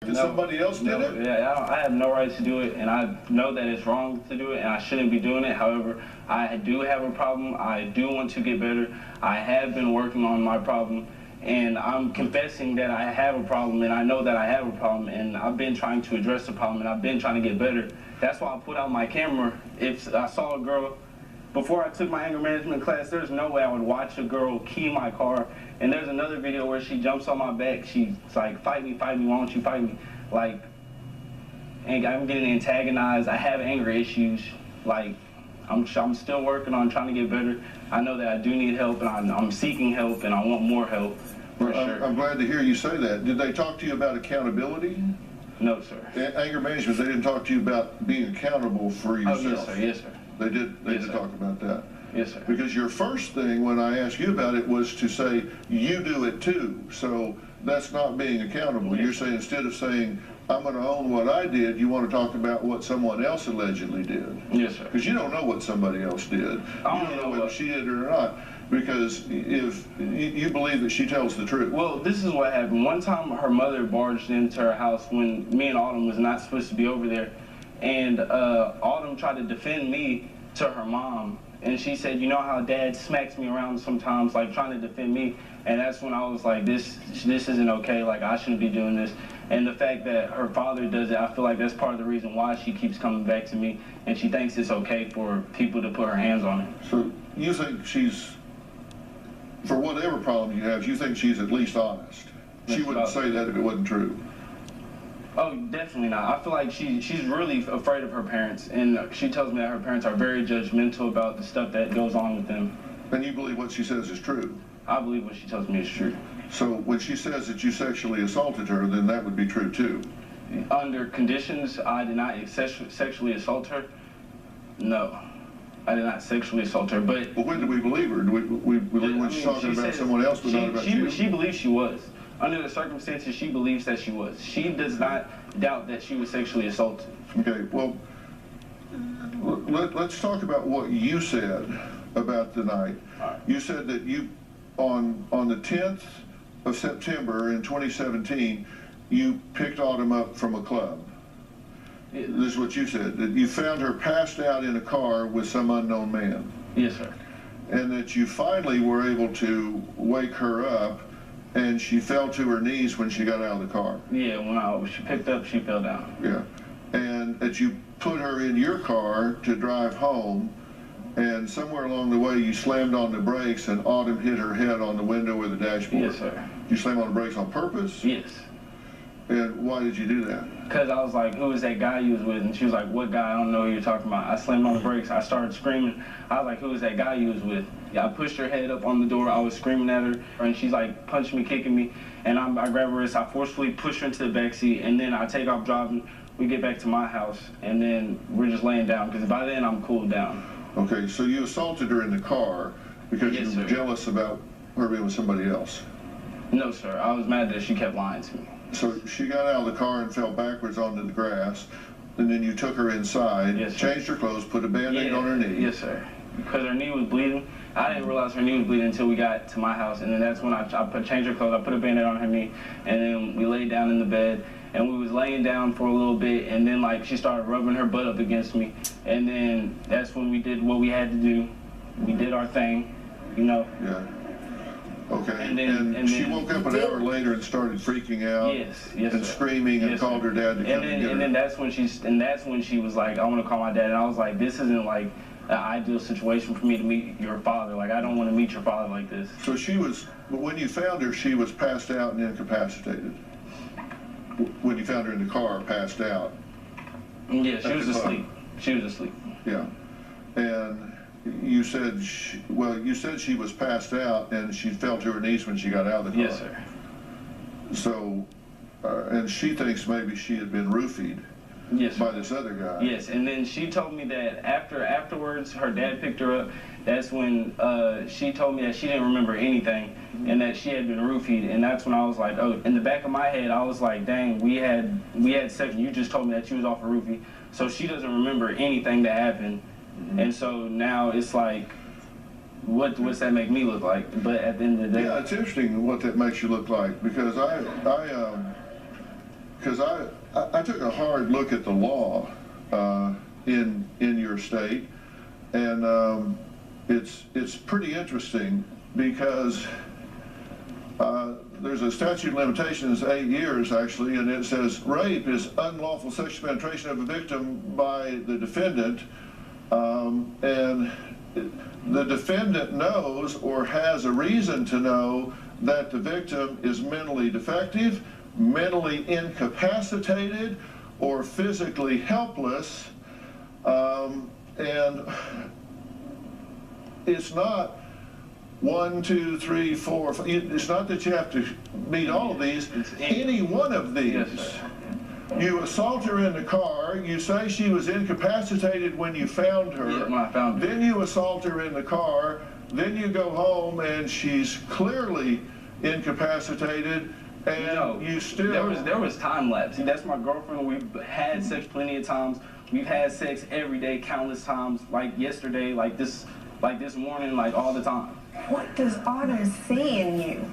That somebody else did it? Yeah, I have no right to do it, and I know that it's wrong to do it, and I shouldn't be doing it. However, I do have a problem. I do want to get better. I have been working on my problem, and I'm confessing that I have a problem, and I know that I have a problem, and I've been trying to address the problem, and I've been trying to get better. That's why I put out my camera. If I saw a girl, before I took my anger management class, there's no way I would watch a girl key my car. And there's another video where she jumps on my back. She's like, fight me, why don't you fight me? Like, and I'm getting antagonized. I have anger issues. Like, I'm still working on trying to get better. I know that I do need help, and I'm seeking help, and I want more help, for sure. I'm glad to hear you say that. Did they talk to you about accountability? No, sir. Anger management, they didn't talk to you about being accountable for yourself? Oh, yes, sir. Yes, sir. They did talk about that? Yes, sir. Because your first thing when I asked you about it was to say, you do it too. So that's not being accountable. Yes. You're saying, instead of saying, I'm going to own what I did, you want to talk about what someone else allegedly did. Yes, sir. Because you don't know what somebody else did. I don't know whether she did it or not. Because if you believe that she tells the truth. Well, this is what happened. One time her mother barged into her house when me and Autumn was not supposed to be over there. And Autumn tried to defend me to her mom. And she said, you know how Dad smacks me around sometimes, like trying to defend me. And that's when I was like, this isn't okay. Like, I shouldn't be doing this. And the fact that her father does it, I feel like that's part of the reason why she keeps coming back to me. And she thinks it's okay for people to put her hands on her. So you think she's, for whatever problem you have, you think she's at least honest? She wouldn't say that if it wasn't true. Oh, definitely not. I feel like she's really afraid of her parents, and she tells me that her parents are very judgmental about the stuff that goes on with them. And you believe what she says is true? I believe what she tells me is true. So when she says that you sexually assaulted her, then that would be true too? Under conditions, I did not sexually assault her. No, I did not sexually assault her, but... Well, when do we believe her? Do we believe when she's talking about someone else but not about you? She believes she was. Under the circumstances, she believes that she was. She does not doubt that she was sexually assaulted. Okay, well, let's talk about what you said about the night. Right. You said that you, on the 10th of September in 2017, you picked Autumn up from a club. Yeah. This is what you said, that you found her passed out in a car with some unknown man. Yes, sir. And that you finally were able to wake her up, and she fell to her knees when she got out of the car. Yeah, when she picked up, she fell down. Yeah. And that you put her in your car to drive home, and somewhere along the way you slammed on the brakes and Autumn hit her head on the window or the dashboard. Yes, sir. You slammed on the brakes on purpose? Yes. And why did you do that? Because I was like, who was that guy you was with? And she was like, what guy? I don't know who you're talking about. I slammed on the brakes. I started screaming. I was like, who was that guy you was with? Yeah, I pushed her head up on the door. I was screaming at her. And she's like punching me, kicking me. And I grab her wrist. I forcefully push her into the back seat. And then I take off driving. We get back to my house. And then we're just laying down. Because by then, I'm cooled down. Okay, so you assaulted her in the car because Yes, you were sir. jealous about her being with somebody else. No, sir. I was mad that she kept lying to me. So she got out of the car and fell backwards onto the grass, and then you took her inside, Yes, sir. changed her clothes, put a Band-Aid on her knee. Yes, sir. Because her knee was bleeding. I didn't realize her knee was bleeding until we got to my house, and then that's when I changed her clothes. I put a Band-Aid on her knee, and then we laid down in the bed, and we was laying down for a little bit, and then like she started rubbing her butt up against me, and then that's when we did what we had to do. We did our thing, you know. Yeah. Okay. And then she woke up an hour later and started freaking out. Yes, and sir. screaming and Yes, called sir. her dad to come and get her. And then that's when she was like, I want to call my dad, and I was like, this isn't like an ideal situation for me to meet your father. Like, I don't want to meet your father like this. So she was, when you found her, she was passed out and incapacitated. When you found her in the car, passed out. Yeah, she was asleep. She was asleep. Yeah. And you said, you said she was passed out and she fell to her knees when she got out of the car. Yes, sir. So, and she thinks maybe she had been roofied. Yes, by this other guy. Yes, and then she told me that afterwards, her dad picked her up. That's when she told me that she didn't remember anything and that she had been roofied. And that's when I was like, oh, in the back of my head, I was like, dang, we had sex. You just told me that she was off a roofie. So she doesn't remember anything that happened. And so now it's like, what's that make me look like? But at the end of the day, yeah, it's interesting what that makes you look like, because because I took a hard look at the law in your state, and it's pretty interesting because there's a statute of limitations, 8 years actually, and it says rape is unlawful sexual penetration of a victim by the defendant, and the defendant knows or has a reason to know that the victim is mentally defective, mentally incapacitated, or physically helpless, and it's not 1, 2, 3, 4, 5. It's not that you have to meet all of these. Any one of these. Yes, sir. You assault her in the car. You say she was incapacitated when you found her. Yeah, when I found her. Then you assault her in the car. Then you go home and she's clearly incapacitated. And No, you still. there was time lapse. See, that's my girlfriend. We've had sex plenty of times. We've had sex every day, countless times. Like yesterday, like this morning, like all the time. What does Otto see in you?